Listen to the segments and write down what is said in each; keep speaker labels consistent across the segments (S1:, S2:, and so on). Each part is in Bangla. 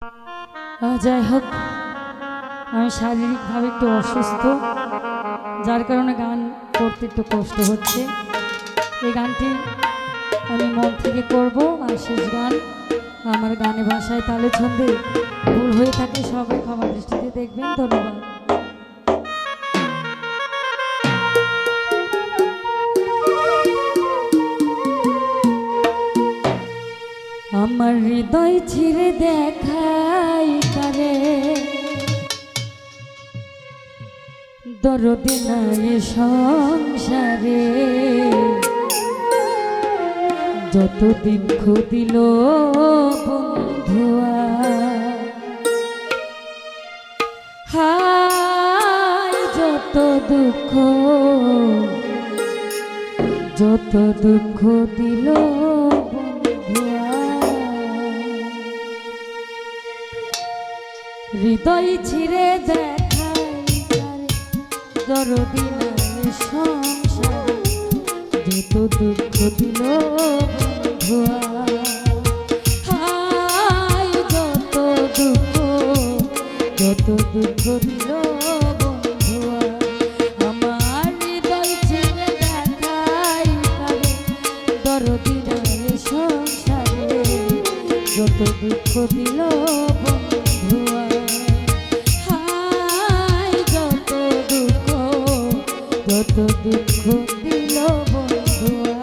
S1: যাই হোক, আমি শারীরিকভাবে একটু অসুস্থ, যার কারণে গান করতে একটু কষ্ট হচ্ছে। এই গানটি আমি মন থেকে করব, আর শেষ গান। আমার গানে ভাষায় তালে ছন্দে ভুল হয়ে থাকে, সবাই ক্ষমা দৃষ্টিতে দেখবেন। ধন্যবাদ। আমার হৃদয় ছিঁড়ে দেখাই কারে, দরদে নাই সংসারে। যত দুঃখ দিল বন্ধুয়া, হায় যত দুঃখ, যত দুঃখ দিল বন্ধুয়া। হৃদয় ছিঁড়ে দেখাই দরদি নাই সংসার, যত দুঃখ দিল বন্ধুয়া। হায় যত দুঃখ, যত দুঃখ দিল বন্ধুয়া। আমার হৃদয় ছিঁড়ে দেখাই দরদি নাই সংসারে, যত দুঃখ দিল বন্ধুয়া। হায় যত দুঃখ, যত দুঃখ দিল বন্ধুয়া।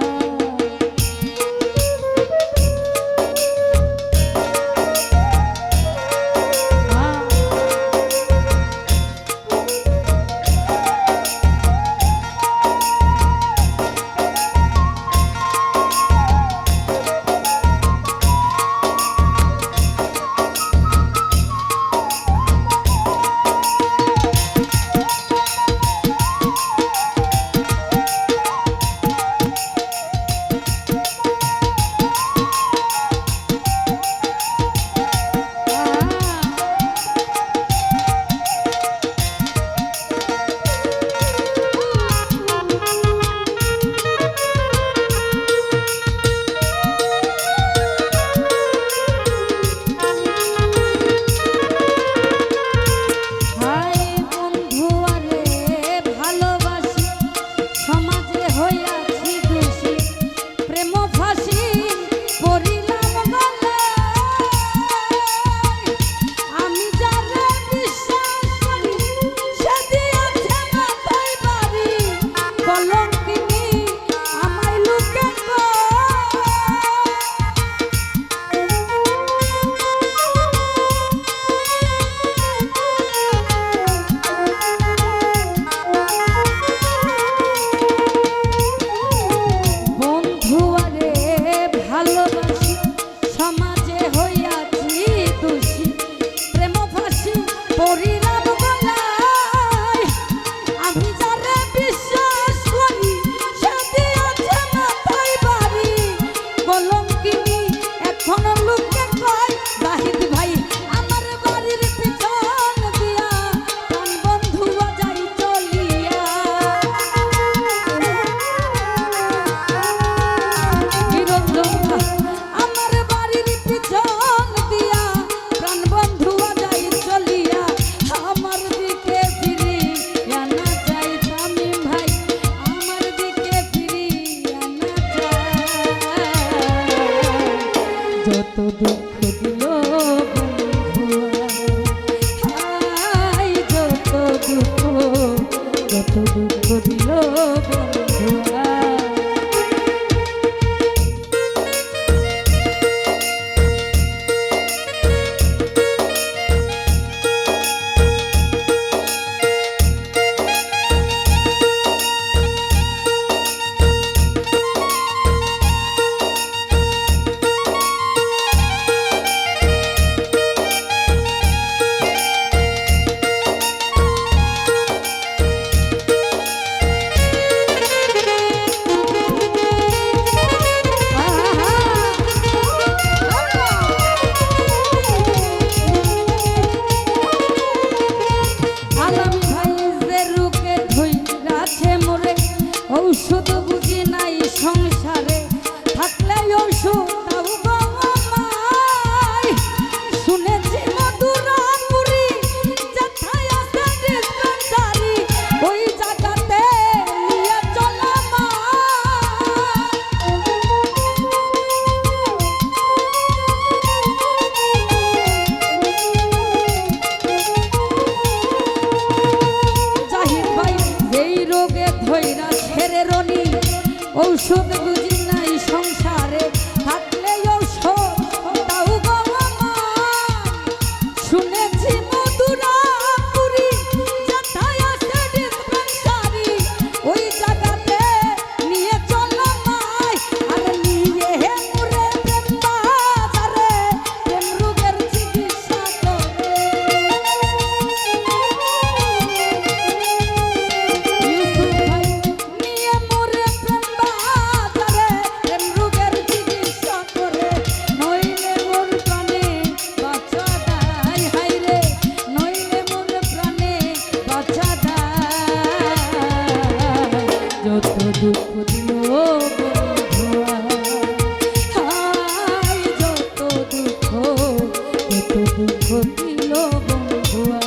S1: দিল বন্ধুয়া।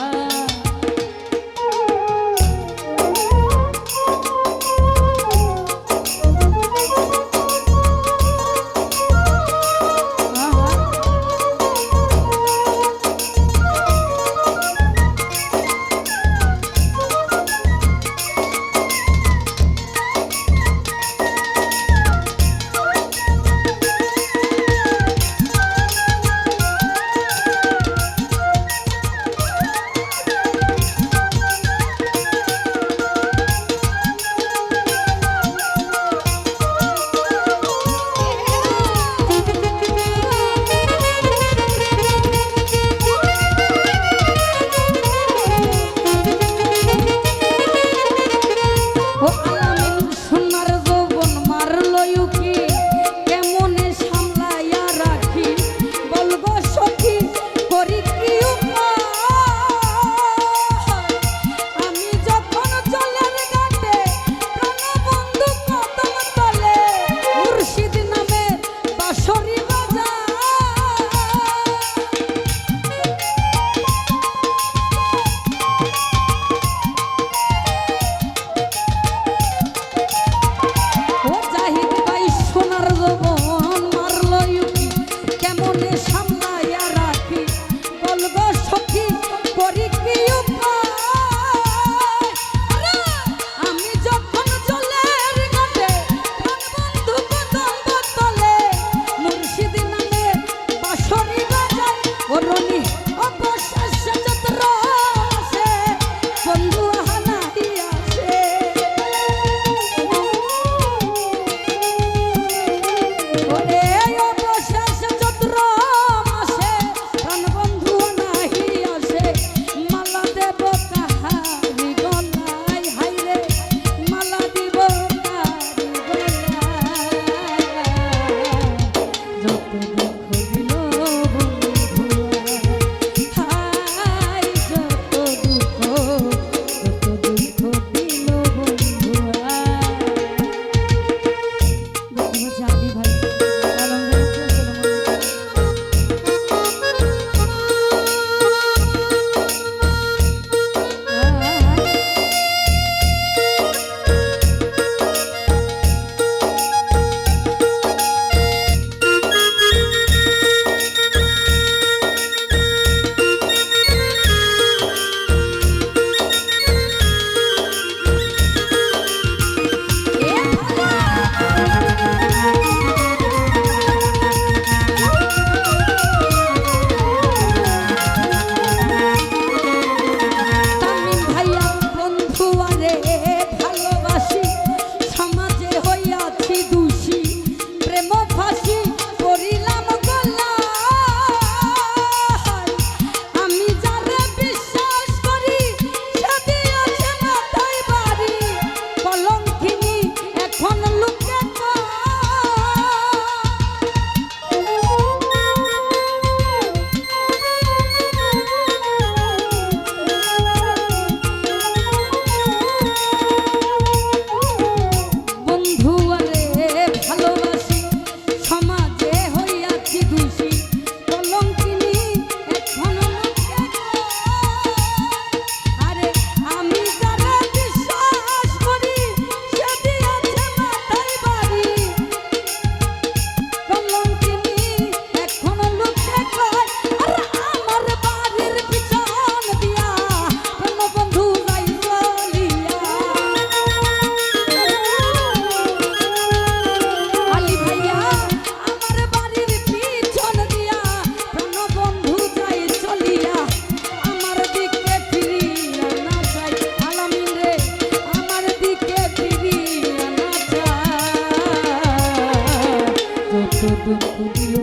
S1: দুঃখ দিল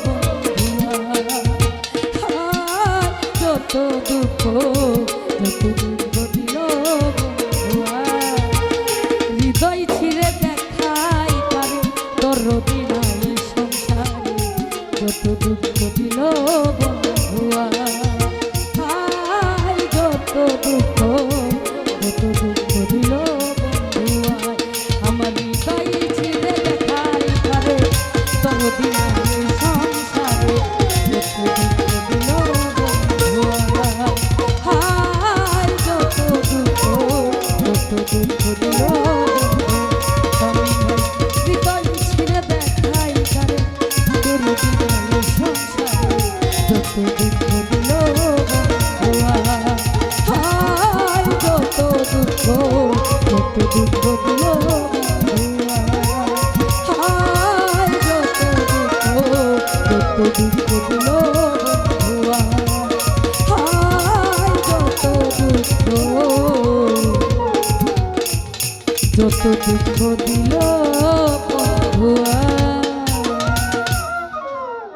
S1: বন্ধুয়া, যত দুঃখ দিল বন্ধুয়া, হৃদয় ছিঁড়ে দেখাই পারে দরদি নাই সংসারে, যত দুঃখ দিল বন্ধুয়া, যত দুঃখ দিল বন্ধুয়া, আমার হৃদয় ছিঁড়ে দেখাই পারে দরদি নাই সংসারে, যত দুঃখ দিল বন্ধুয়া। দুঃখ দিল বন্ধুয়া, হায় যত দুঃখ দিল বন্ধুয়া।